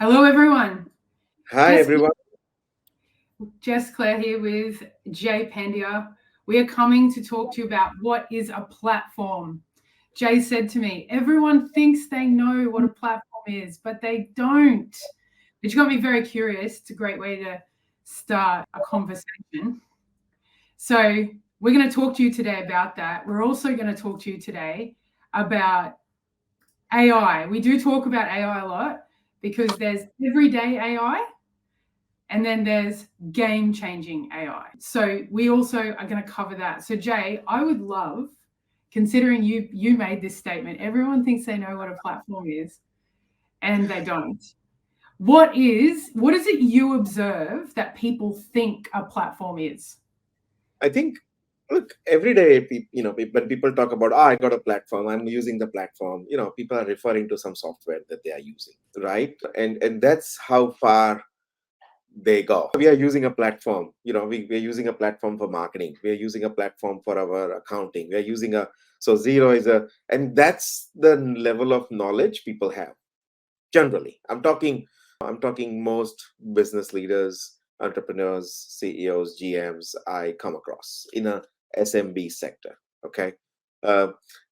Hello, everyone. Hi, Jess, everyone. Jess Claire here with Jay Pandya. We are coming to talk to you about what is a platform. Jay said to me, everyone thinks they know what a platform is, but they don't. Which got me very curious. It's a great way to start a conversation. So, we're going to talk to you today about that. We're also going to talk to you today about AI. We do talk about AI a lot because there's everyday AI and then there's game-changing AI. So we also are going to cover that. So Jay, I would love, considering you made this statement, everyone thinks they know what a platform is, and they don't. What is it you observe that people think a platform is? I think, look, every day, when people talk about, I got a platform, I'm using the platform, people are referring to some software that they are using, right? And that's how far they go. We are using a platform, we're using a platform for marketing. We're using a platform for our accounting. We're using so Zero and that's the level of knowledge people have. Generally, I'm talking most business leaders, entrepreneurs, CEOs, GMs I come across in a SMB sector. Okay.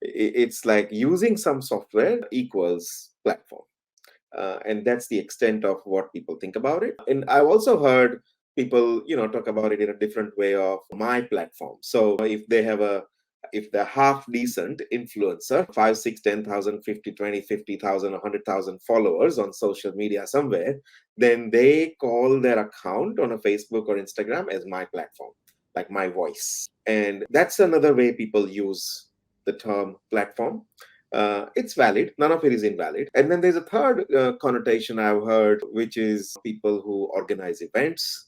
It's like using some software equals platform. And that's the extent of what people think about it. And I've also heard people, talk about it in a different way of my platform. So if they're half decent influencer, 5, 6, 10,000, 50, 20, 50,000, 100,000 followers on social media somewhere, then they call their account on a Facebook or Instagram as my platform, like my voice. And that's another way people use the term platform. It's valid. None of it is invalid. And then there's a third connotation I've heard, which is people who organize events,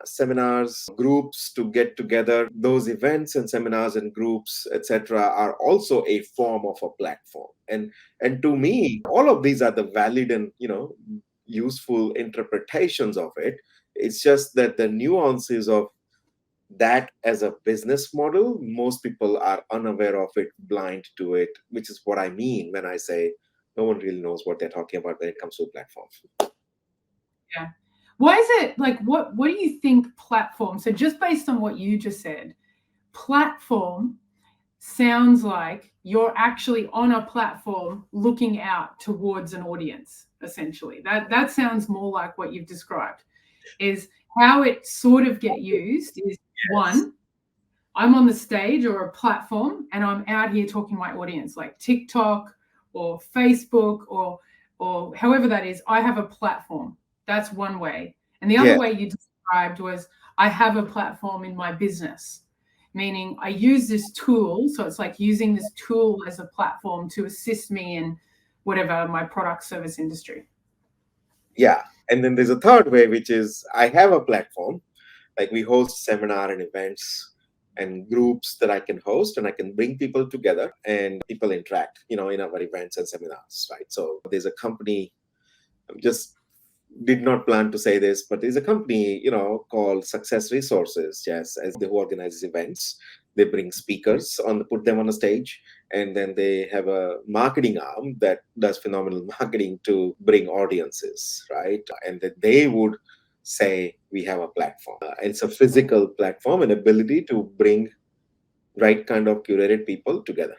seminars, groups to get together. Those events and seminars and groups, etc., are also a form of a platform. And to me, all of these are the valid and useful interpretations of it. It's just that the nuances of that as a business model, most people are unaware of it, blind to it, which is what I mean when I say no one really knows what they're talking about when it comes to platforms. Yeah. Why is it like what do you think platform? So just based on what you just said, platform sounds like you're actually on a platform looking out towards an audience, essentially. That sounds more like what you've described. Is how it sort of get used is Yes. one, I'm on the stage or a platform and I'm out here talking to my audience, like TikTok or Facebook or however that is. I have a platform. That's one way. And the other Yeah. way you described was I have a platform in my business, meaning I use this tool. So it's like using this tool as a platform to assist me in whatever my product service industry. Yeah. And then there's a third way, which is I have a platform, like we host seminar and events and groups that I can host, and I can bring people together and people interact, in our events and seminars, right? So there's a company, just did not plan to say this, but there's a company, called Success Resources, yes, as who organizes events. They bring speakers on, put them on a stage, and then they have a marketing arm that does phenomenal marketing to bring audiences, right? And that they would say we have a platform. It's a physical platform, an ability to bring right kind of curated people together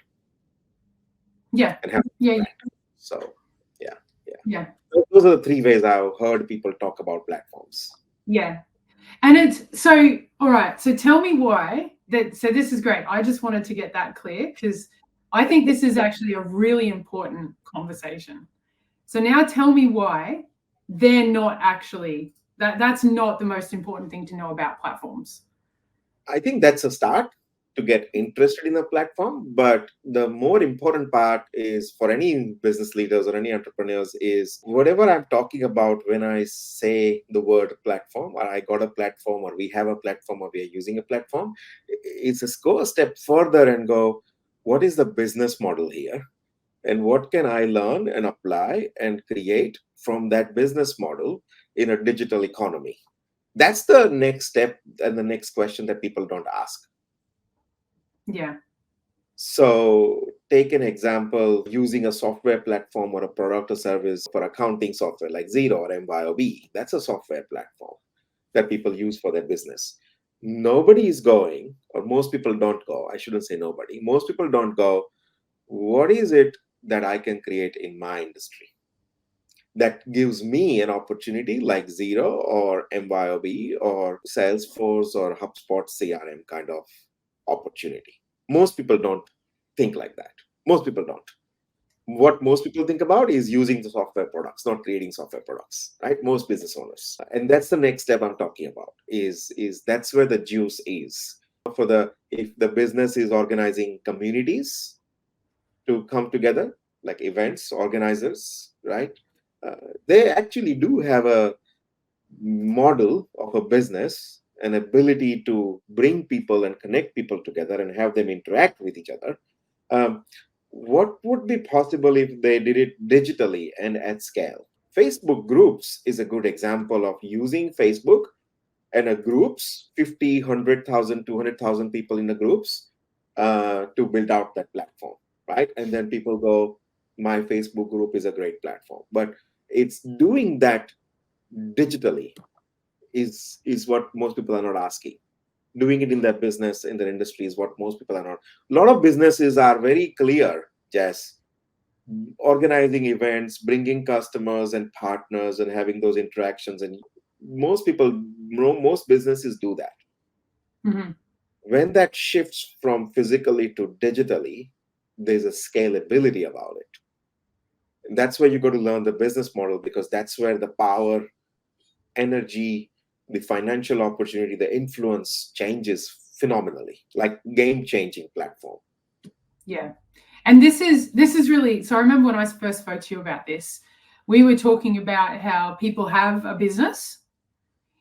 Yeah. and have Yeah. impact. So, yeah, yeah. Yeah. Those are the three ways I've heard people talk about platforms. Yeah. And it's so, all right. So tell me why that. So this is great. I just wanted to get that clear because I think this is actually a really important conversation. So now tell me why they're not actually that's not the most important thing to know about platforms. I think that's a start to get interested in a platform. But the more important part is for any business leaders or any entrepreneurs is whatever I'm talking about when I say the word platform, or I got a platform, or we have a platform, or we are using a platform, is just go a step further and go, what is the business model here? And what can I learn and apply and create from that business model in a digital economy? That's the next step and the next question that people don't ask. Yeah. So take an example using a software platform or a product or service for accounting software like Xero or MYOB. That's a software platform that people use for their business. Nobody is going, or most people don't go. I shouldn't say nobody. Most people don't go, what is it that I can create in my industry that gives me an opportunity like Xero or MYOB or Salesforce or HubSpot CRM kind of opportunity? Most people don't think like that. Most people don't. What most people think about is using the software products, not creating software products, right? Most business owners. And that's the next step I'm talking about, is that's where the juice is. For the if the business is organizing communities to come together, like events, organizers, right? Uh, they actually do have a model of a business, an ability to bring people and connect people together and have them interact with each other. um, what would be possible if they did it digitally and at scale? Facebook groups is a good example of using Facebook and a groups, 50, 100,000, 200,000 people in the groups, to build out that platform, right? And then people go, my Facebook group is a great platform. But it's doing that digitally is what most people are not asking. Doing it in their business, in their industry, is what most people are not. A lot of businesses are very clear, Jess, organizing events, bringing customers and partners and having those interactions. And most people, most businesses do that. Mhm. When that shifts from physically to digitally, there's a scalability about it. And that's where you go to learn the business model, because that's where the power, energy, the financial opportunity, the influence changes phenomenally, like game changing platform. Yeah. And this is really, so I remember when I first spoke to you about this, we were talking about how people have a business.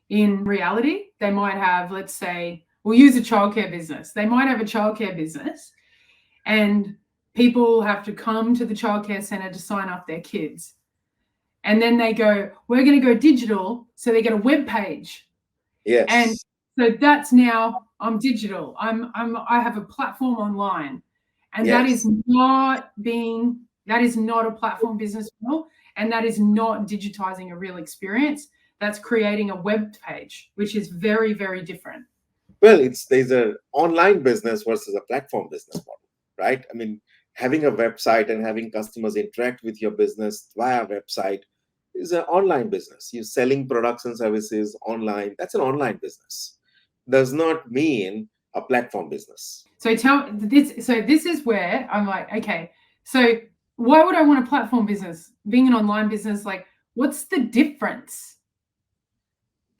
In reality, they might have, let's say, we'll use a childcare business. They might have a childcare business, and people have to come to the childcare center to sign up their kids. And then they go, we're going to go digital. So they get a web page. And Yes, so that's now I'm digital. I have a platform online. And yes. that is not a platform business model. And that is not digitizing a real experience. That's creating a web page, which is very, very different. Well, there's a online business versus a platform business model, right? I mean, having a website and having customers interact with your business via website is an online business. You're selling products and services online. That's an online business. Does not mean a platform business. So this is where I'm like, okay, so why would I want a platform business? Being an online business, like, what's the difference?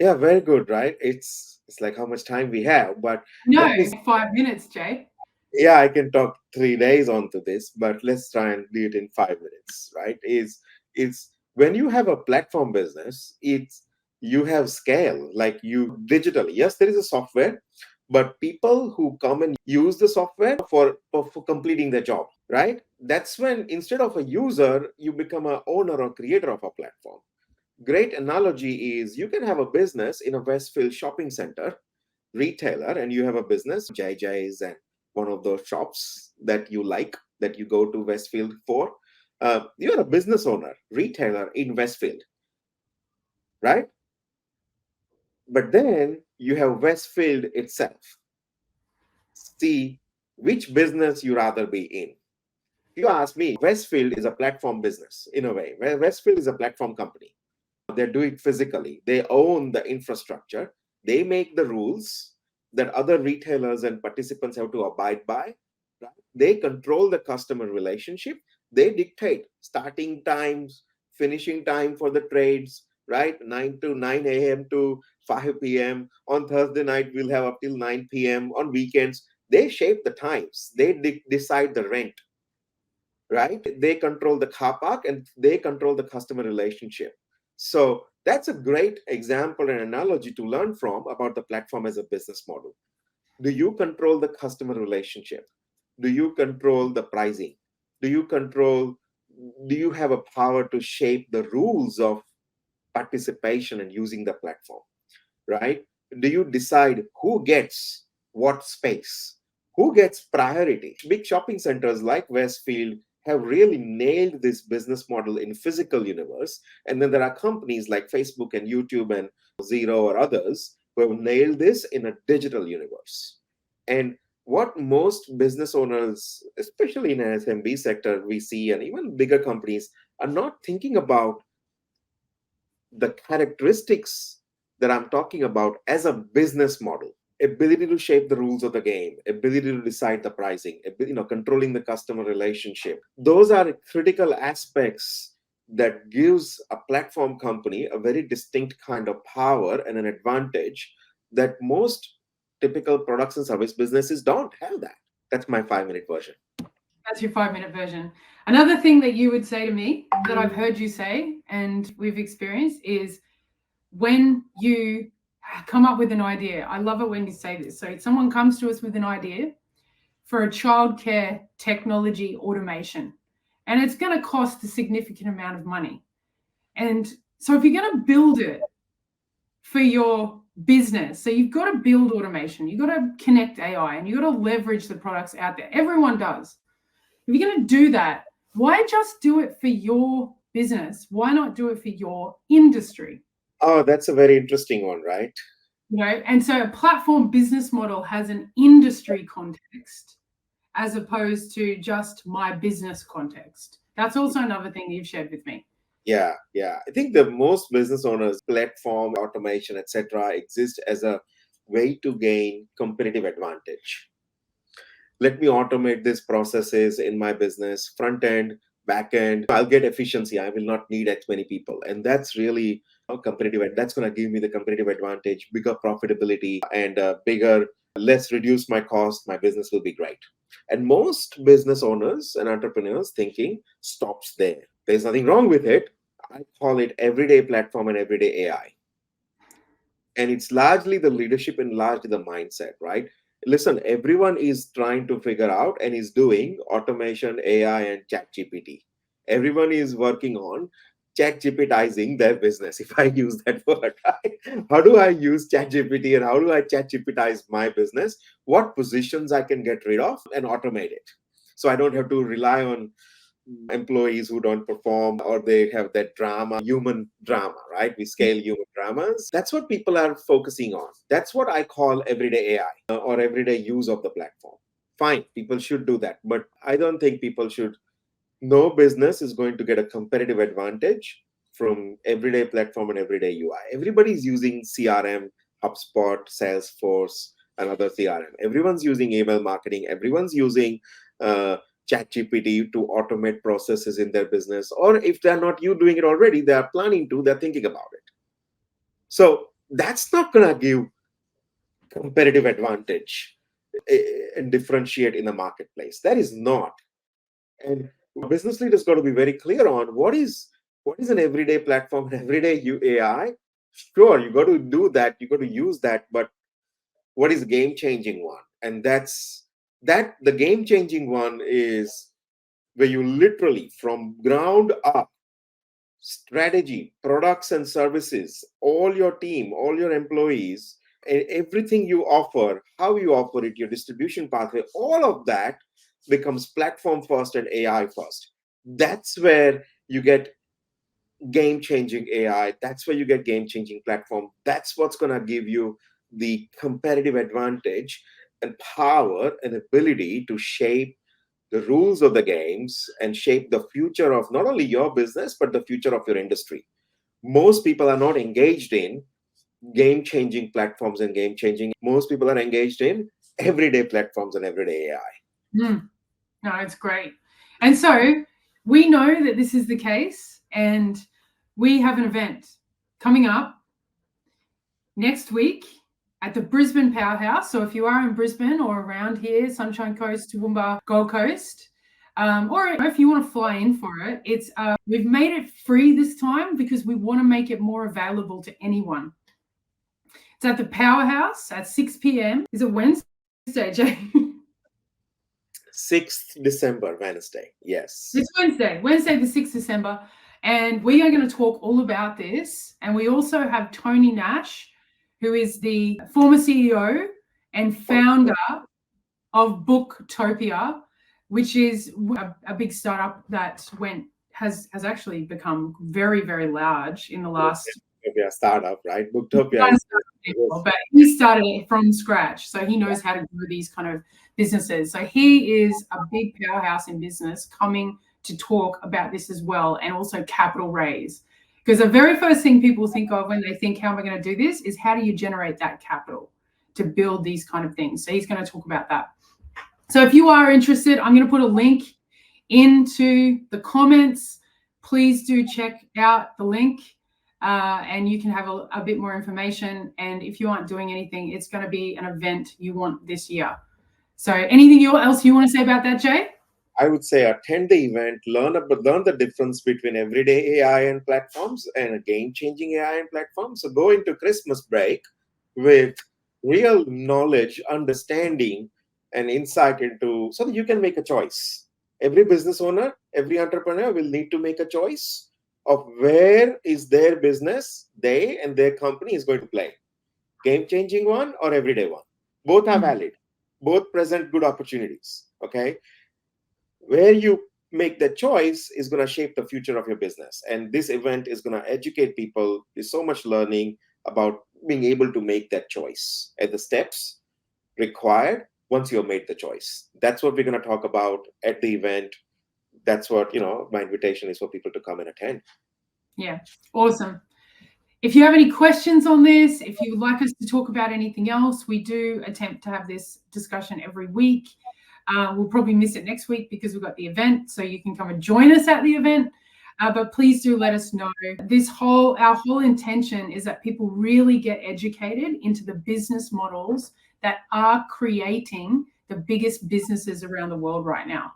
Yeah, very good, right? It's like how much time we have, but No, let me 5 minutes, Jay. yeah, I can talk 3 days onto this, but let's try and do it in 5 minutes, right? Is when you have a platform business, it's you have scale, like you digitally. Yes, there is a software, but people who come and use the software for completing their job, right? That's when instead of a user, you become a owner or creator of a platform. Great analogy is you can have a business in a Westfield shopping center retailer, and you have a business, JJ's and one of those shops that you like, that you go to Westfield for. You're a business owner, retailer in Westfield, right? But then you have Westfield itself. See which business you rather be in. If you ask me, Westfield is a platform business in a way. Westfield is a platform company. They do it physically. They own the infrastructure. They make the rules that other retailers and participants have to abide by. Right? They control the customer relationship. They dictate starting times, finishing time for the trades, right? 9 to 9 a.m. to 5 p.m. On Thursday night, we'll have up till 9 p.m. On weekends, they shape the times. They decide the rent, right? They control the car park and they control the customer relationship. So that's a great example and analogy to learn from about the platform as a business model. Do you control the customer relationship? Do you control the pricing? Do you control, do you have a power to shape the rules of participation and using the platform, right? Do you decide who gets what space? Who gets priority? Big shopping centers like Westfield have really nailed this business model in physical universe. And then there are companies like Facebook and YouTube and Zero or others who have nailed this in a digital universe. And what most business owners, especially in SMB sector, we see, and even bigger companies, are not thinking about the characteristics that I'm talking about as a business model. Ability to shape the rules of the game, ability to decide the pricing, controlling the customer relationship. Those are critical aspects that gives a platform company a very distinct kind of power and an advantage that most typical products and service businesses don't have that. That's my 5-minute version. That's your 5-minute version. Another thing that you would say to me that I've heard you say and we've experienced is when you come up with an idea. I love it when you say this. So someone comes to us with an idea for a childcare technology automation, and it's going to cost a significant amount of money. And so if you're going to build it for your business, so you've got to build automation, you've got to connect AI, and you've got to leverage the products out there. Everyone does. If you're going to do that, why just do it for your business? Why not do it for your industry? Oh, that's a very interesting one, right? And so a platform business model has an industry context as opposed to just my business context. That's also another thing you've shared with me. Yeah. I think the most business owners, platform, automation, etc., exist as a way to gain competitive advantage. Let me automate these processes in my business, front end, back end. I'll get efficiency. I will not need as many people. And that's really competitive. That's going to give me the competitive advantage, bigger profitability, and let's reduce my cost. My business will be great. And most business owners and entrepreneurs thinking stops there. There's nothing wrong with it. I call it everyday platform and everyday AI. And it's largely the leadership and largely the mindset, right? Listen, everyone is trying to figure out and is doing automation, AI, and chat GPT. Everyone is working on chat GPTizing their business, if I use that word, right? How do I use chat GPT and how do I chat GPTize my business? What positions I can get rid of and automate it, so I don't have to rely on employees who don't perform, or they have that drama, human drama, right? We scale human dramas. That's what people are focusing on. That's what I call everyday AI or everyday use of the platform. Fine, people should do that, but I don't think people should. No business is going to get a competitive advantage from everyday platform and everyday UI. Everybody's using CRM, HubSpot, Salesforce, and other CRM. Everyone's using email marketing. Everyone's using ChatGPT to automate processes in their business. Or if they're not you doing it already, they are planning to, they're thinking about it. So that's not going to give competitive advantage and differentiate in the marketplace. That is not. And business leaders got to be very clear on what is an everyday platform, an everyday AI. Sure, you got to do that, you got to use that, but what is game changing one? And the game changing one is where you literally from ground up, strategy, products and services, all your team, all your employees, and everything you offer, how you offer it, your distribution pathway, all of that becomes platform first and AI first. That's where you get game changing AI. That's where you get game changing platform. That's what's going to give you the competitive advantage and power and ability to shape the rules of the games and shape the future of not only your business, but the future of your industry. Most people are not engaged in game changing platforms and game changing. Most people are engaged in everyday platforms and everyday AI. No, it's great. And so we know that this is the case, and we have an event coming up next week at the Brisbane Powerhouse. So if you are in Brisbane or around here, Sunshine Coast, Toowoomba, Gold Coast, or if you want to fly in for it, we've made it free this time because we want to make it more available to anyone. It's at the Powerhouse at 6 p.m. Is it Wednesday, Jay? 6th December, Wednesday. Yes. It's Wednesday the 6th December. And we are going to talk all about this. And we also have Tony Nash, who is the former CEO and founder of Booktopia, which is a big startup that has actually become very, very large in the last. Booktopia startup, right? Booktopia but he started it from scratch, so he knows how to grow these kind of businesses. So he is a big powerhouse in business, coming to talk about this as well, and also capital raise. Because the very first thing people think of when they think, how am I going to do this, is how do you generate that capital to build these kind of things. So he's going to talk about that. So if you are interested, I'm going to put a link into the comments. Please do check out the link, and you can have a bit more information. And if you aren't doing anything, it's going to be an event you want this year. So anything else you want to say about that, Jay? I would say attend the event, learn the difference between everyday AI and platforms and game-changing AI and platforms. So go into Christmas break with real knowledge, understanding, and insight into, so that you can make a choice. Every business owner, every entrepreneur will need to make a choice of where is their business, they and their company is going to play. Game-changing one or everyday one. Both are valid. Both present good opportunities. Okay. Where you make that choice is going to shape the future of your business. And this event is going to educate people. There's so much learning about being able to make that choice at the steps required once you've made the choice. That's what we're going to talk about at the event. That's what, my invitation is for people to come and attend. Yeah, awesome. If you have any questions on this, if you would like us to talk about anything else, we do attempt to have this discussion every week. We'll probably miss it next week because we've got the event, so you can come and join us at the event. But please do let us know. Our whole intention is that people really get educated into the business models that are creating the biggest businesses around the world right now.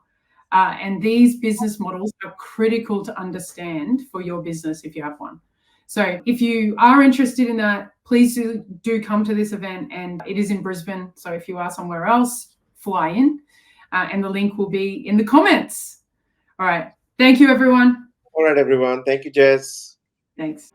And these business models are critical to understand for your business if you have one. So if you are interested in that, please do come to this event, and it is in Brisbane. So if you are somewhere else, fly in, and the link will be in the comments. All right. Thank you, everyone. All right, everyone. Thank you, Jess. Thanks.